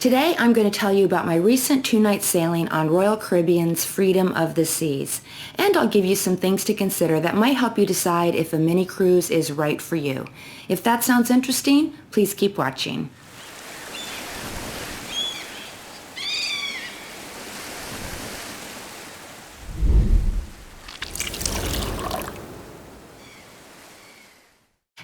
Today I'm going to tell you about my recent 2-night sailing on Royal Caribbean's Freedom of the Seas, and I'll give you some things to consider that might help you decide if a mini cruise is right for you. If that sounds interesting, please keep watching.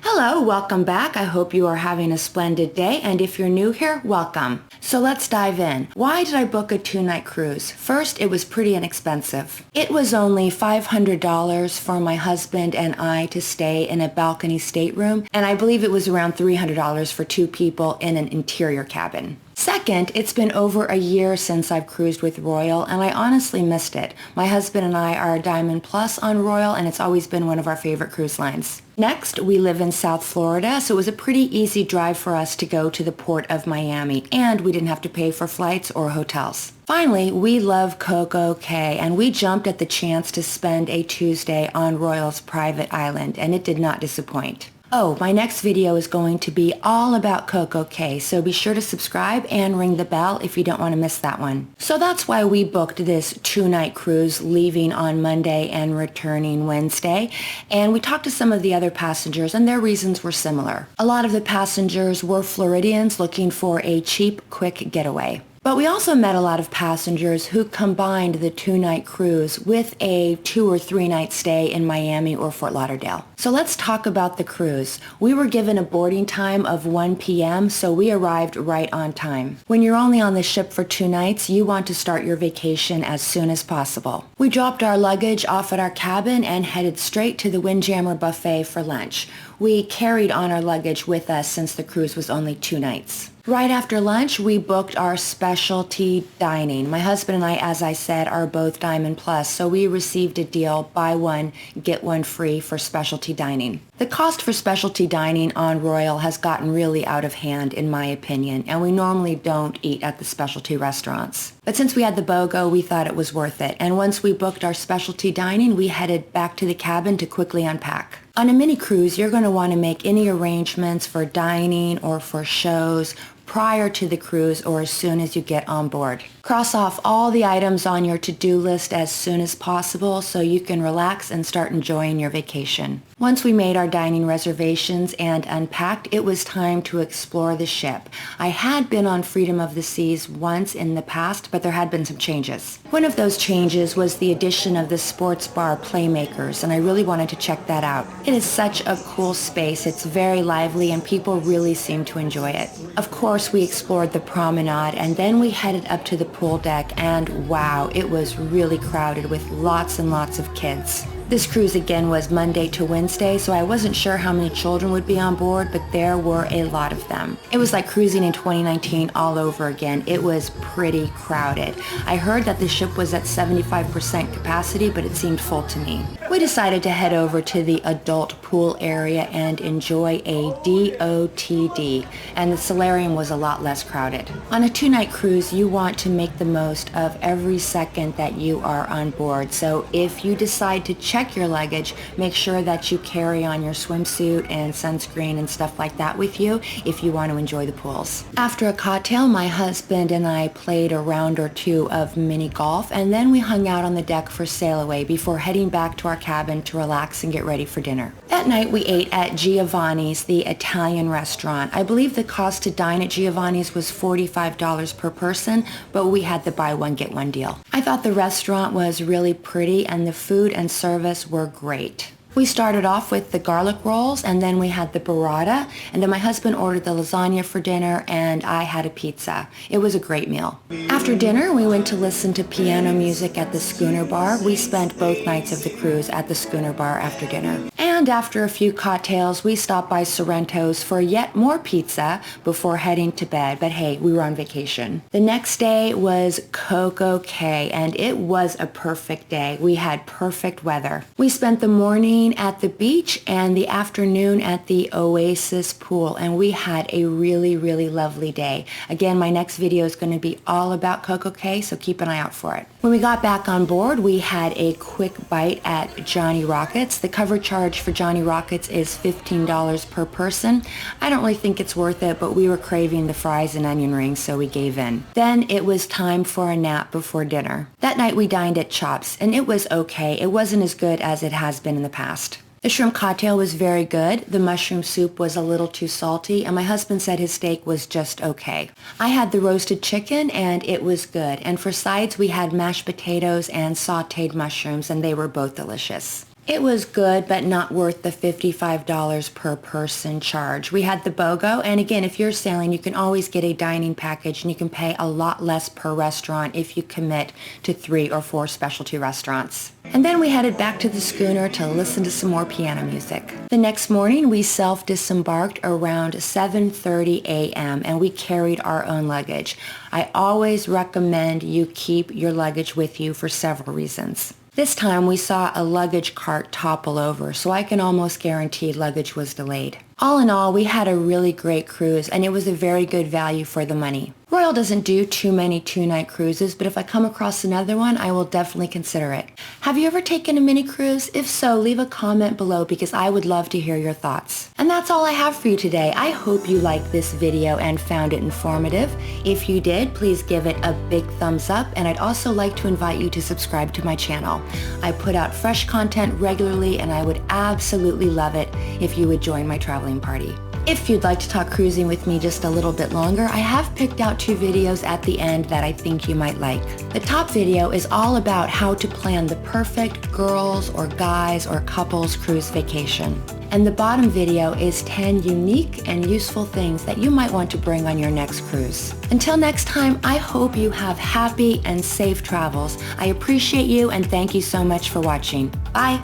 Hello, welcome back. I hope you are having a splendid day, and if you're new here, welcome. So let's dive in. Why did I book a 2-night cruise? First, it was pretty inexpensive. It was only $500 for my husband and I to stay in a balcony stateroom, and I believe it was around $300 for 2 people in an interior cabin. Second, it's been over a year since I've cruised with Royal, and I honestly missed it. My husband and I are Diamond Plus on Royal, and it's always been one of our favorite cruise lines. Next, we live in South Florida, so it was a pretty easy drive for us to go to the port of Miami, and we didn't have to pay for flights or hotels. Finally, we love Cococay, and we jumped at the chance to spend a Tuesday on Royal's private island, and it did not disappoint. Oh, my next video is going to be all about Cococay, so be sure to subscribe and ring the bell if you don't want to miss that one. So that's why we booked this 2-night cruise, leaving on Monday and returning Wednesday. And we talked to some of the other passengers, and their reasons were similar. A lot of the passengers were Floridians looking for a cheap, quick getaway. But we also met a lot of passengers who combined the 2-night cruise with a 2 or 3 night stay in Miami or Fort Lauderdale. So let's talk about the cruise. We were given a boarding time of 1 p.m., so we arrived right on time. When you're only on the ship for 2 nights, you want to start your vacation as soon as possible. We dropped our luggage off at our cabin and headed straight to the Windjammer buffet for lunch. We carried on our luggage with us since the cruise was only 2 nights. Right after lunch, we booked our specialty dining. My husband and I, as I said, are both Diamond Plus, so we received a deal, buy one, get one free for specialty dining. The cost for specialty dining on Royal has gotten really out of hand, in my opinion, and we normally don't eat at the specialty restaurants. But since we had the BOGO, we thought it was worth it, and once we booked our specialty dining, we headed back to the cabin to quickly unpack. On a mini cruise, you're going to want to make any arrangements for dining or for shows prior to the cruise or as soon as you get on board. Cross off all the items on your to-do list as soon as possible so you can relax and start enjoying your vacation. Once we made our dining reservations and unpacked, it was time to explore the ship. I had been on Freedom of the Seas once in the past, but there had been some changes. One of those changes was the addition of the sports bar Playmakers, and I really wanted to check that out. It is such a cool space. It's very lively, and people really seem to enjoy it. Of course, we explored the promenade, and then we headed up to the pool deck, and wow, it was really crowded with lots and lots of kids. This cruise again was Monday to Wednesday, so I wasn't sure how many children would be on board, but there were a lot of them. It was like cruising in 2019 all over again. It was pretty crowded. I heard that the ship was at 75% capacity, but it seemed full to me. We decided to head over to the adult pool area and enjoy a DOTD, and the solarium was a lot less crowded. On a 2-night cruise, you want to make the most of every second that you are on board, so if you decide to check your luggage, make sure that you carry on your swimsuit and sunscreen and stuff like that with you if you want to enjoy the pools. After a cocktail, my husband and I played a round or 2 of mini golf, and then we hung out on the deck for sail away before heading back to our cabin to relax and get ready for dinner. That night we ate at Giovanni's, the Italian restaurant. I believe the cost to dine at Giovanni's was $45 per person, but we had the buy one get one deal. I thought the restaurant was really pretty and the food and service were great. We started off with the garlic rolls, and then we had the burrata, and then my husband ordered the lasagna for dinner, and I had a pizza. It was a great meal. After dinner, we went to listen to piano music at the Schooner bar. We spent both nights of the cruise at the Schooner bar after dinner. And after a few cocktails, we stopped by Sorrento's for yet more pizza before heading to bed. But hey, we were on vacation. The next day was Cococay, and it was a perfect day. We had perfect weather. We spent the morning at the beach and the afternoon at the Oasis pool, and we had a really, really lovely day. Again, my next video is going to be all about Cococay, so keep an eye out for it. When we got back on board, we had a quick bite at Johnny Rockets. The cover charge for Johnny Rockets is $15 per person. I don't really think it's worth it, but we were craving the fries and onion rings, so we gave in. Then it was time for a nap before dinner. That night we dined at Chops, and it was okay. It wasn't as good as it has been in the past. The shrimp cocktail was very good. The mushroom soup was a little too salty, and my husband said his steak was just okay. I had the roasted chicken, and it was good. And for sides, we had mashed potatoes and sautéed mushrooms, and they were both delicious. It was good, but not worth the $55 per person charge. We had the BOGO, and again, if you're sailing, you can always get a dining package, and you can pay a lot less per restaurant if you commit to 3 or 4 specialty restaurants. And then we headed back to the schooner to listen to some more piano music. The next morning, we self-disembarked around 7:30 a.m. and we carried our own luggage. I always recommend you keep your luggage with you for several reasons. This time we saw a luggage cart topple over, so I can almost guarantee luggage was delayed. All in all, we had a really great cruise, and it was a very good value for the money. Royal doesn't do too many 2-night cruises, but if I come across another one, I will definitely consider it. Have you ever taken a mini cruise? If so, leave a comment below because I would love to hear your thoughts. And that's all I have for you today. I hope you liked this video and found it informative. If you did, please give it a big thumbs up, and I'd also like to invite you to subscribe to my channel. I put out fresh content regularly, and I would absolutely love it if you would join my traveling party. If you'd like to talk cruising with me just a little bit longer, I have picked out 2 videos at the end that I think you might like. The top video is all about how to plan the perfect girls or guys or couples cruise vacation. And the bottom video is 10 unique and useful things that you might want to bring on your next cruise. Until next time, I hope you have happy and safe travels. I appreciate you and thank you so much for watching. Bye!